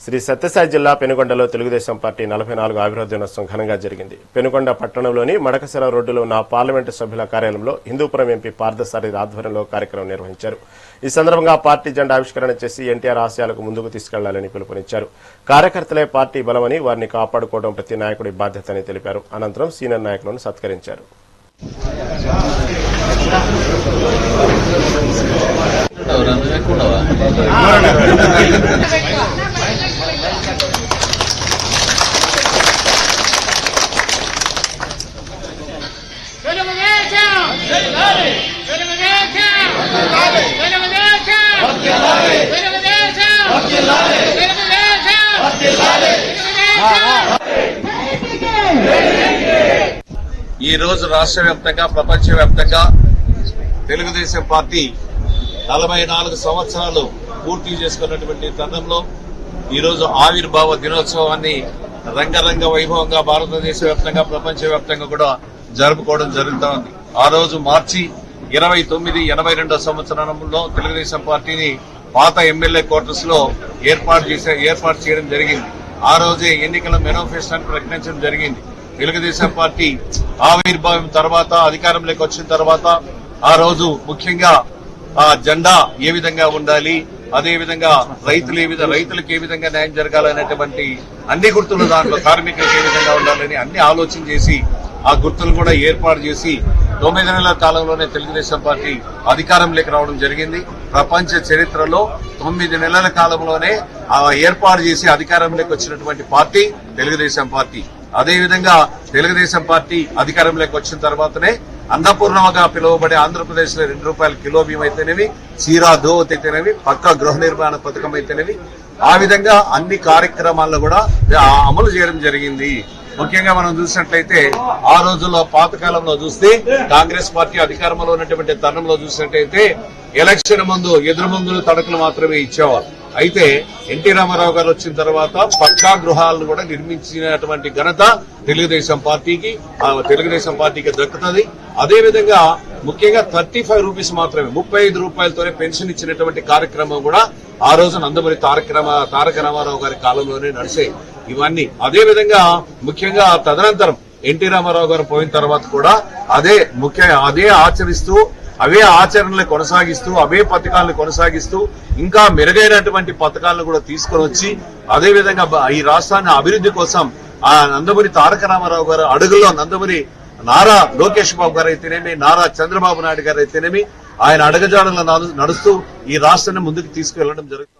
శ్రీ సత్యసాయి జిల్లా పెనుగొండలో తెలుగుదేశం పార్టీ 44వ అభివృద్ధి దినోత్సవం ఘనంగా జరిగింది. పెనుగొండ పట్టణంలోని మడకశిర రోడ్డులో ఉన్న పార్లమెంటు సభ్యుల కార్యాలయంలో హిందూపురం ఎంపీ పార్థసారథి ఆధ్వర్యంలో కార్యక్రమం నిర్వహించారు. ఈ సందర్భంగా పార్టీ జెండా ఆవిష్కరణ చేసి ఎన్టీఆర్ ఆశయాలకు ముందుకు తీసుకెళ్లాలని పిలుపునిచ్చారు. కార్యకర్తలే పార్టీ బలమని, వారిని కాపాడుకోవడం ప్రతి నాయకుడి బాధ్యతని తెలిపారు. అనంతరం సీనియర్ నాయకులను సత్కరించారు. ఈ రోజు రాష్ట్ర వ్యాప్తంగా, ప్రపంచ వ్యాప్తంగా తెలుగుదేశం పార్టీ 44 సంవత్సరాలు పూర్తి చేసుకున్నటువంటి తరుణంలో ఈ రోజు ఆవిర్భావ దినోత్సవాన్ని రంగరంగ వైభవంగా భారతదేశ వ్యాప్తంగా, ప్రపంచ వ్యాప్తంగా కూడా జరుపుకోవడం జరుగుతోంది. ఆ రోజు మార్చి 29, 82వ సంవత్సరంలో తెలుగుదేశం పార్టీని పాత ఎమ్మెల్యే క్వార్టర్స్ లో ఏర్పాటు చేయడం జరిగింది. ఆ రోజే ఎన్నికల మేనిఫెస్టోని ప్రకటించడం జరిగింది. తెలుగుదేశం పార్టీ ఆవిర్భావం తర్వాత, అధికారంలోకి వచ్చిన తర్వాత ఆ రోజు ముఖ్యంగా ఆ జెండా ఏ విధంగా ఉండాలి, అదేవిధంగా రైతులకు ఏ విధంగా న్యాయం జరగాలనేటువంటి అన్ని గుర్తులు, దాంట్లో కార్మికులకు ఏ విధంగా ఉండాలని అన్ని ఆలోచన చేసి ఆ గుర్తులు కూడా ఏర్పాటు చేసి 9 నెలల కాలంలోనే తెలుగుదేశం పార్టీ అధికారంలోకి రావడం జరిగింది. ప్రపంచ చరిత్రలో 9 నెలల కాలంలోనే ఏర్పాటు చేసి అధికారంలోకి వచ్చినటువంటి పార్టీ తెలుగుదేశం పార్టీ. అదేవిధంగా తెలుగుదేశం పార్టీ అధికారంలోకి వచ్చిన తర్వాతనే అన్నపూర్ణగా పిలువబడే ఆంధ్రప్రదేశ్ లో ₹2 కిలో బియ్యం అయితేనేవి, చీరా దోవత్ అయితేనేవి, పక్కా గృహ నిర్మాణ పథకం అయితేనేవి, ఆ విధంగా అన్ని కార్యక్రమాలను కూడా అమలు చేయడం జరిగింది. ముఖ్యంగా మనం చూసినట్లయితే ఆ రోజుల్లో పాతకాలంలో చూస్తే కాంగ్రెస్ పార్టీ అధికారంలో ఉన్నటువంటి తరుణంలో చూసినట్లయితే ఎలక్షన్ ముందు ఎదురుమందులు తడకలు మాత్రమే ఇచ్చేవారు. అయితే ఎన్టీ రామారావు గారు వచ్చిన తర్వాత పక్కా గృహాలను కూడా నిర్మించినటువంటి ఘనత తెలుగుదేశం పార్టీకి దక్కుతుంది. అదేవిధంగా ముఖ్యంగా ₹35 మాత్రమే, ₹35తోనే పెన్షన్ ఇచ్చినటువంటి కార్యక్రమం కూడా ఆ రోజు నందమూరి తారక రామారావు గారి కాలంలోనే నడిచాయి ఇవన్నీ. అదేవిధంగా ముఖ్యంగా తదనంతరం ఎన్టీ రామారావు గారు పోయిన తర్వాత కూడా అదే ఆచరిస్తూ, అవే ఆచరణలు కొనసాగిస్తూ, అవే పథకాలను కొనసాగిస్తూ, ఇంకా మెరుగైనటువంటి పథకాలను కూడా తీసుకొని వచ్చి, అదేవిధంగా ఈ రాష్ట్రాన్ని అభివృద్ధి కోసం ఆ నందమూరి తారక రామారావు గారు అడుగుల్లో నందమూరి నారా లోకేష్ బాబు గారు అయితేనేమి, నారా చంద్రబాబు నాయుడు గారు అయితేనేమి, ఆయన అడుగుజాడల్లో నడుస్తూ ఈ రాష్ట్రాన్ని ముందుకు తీసుకువెళ్లడం జరుగుతుంది.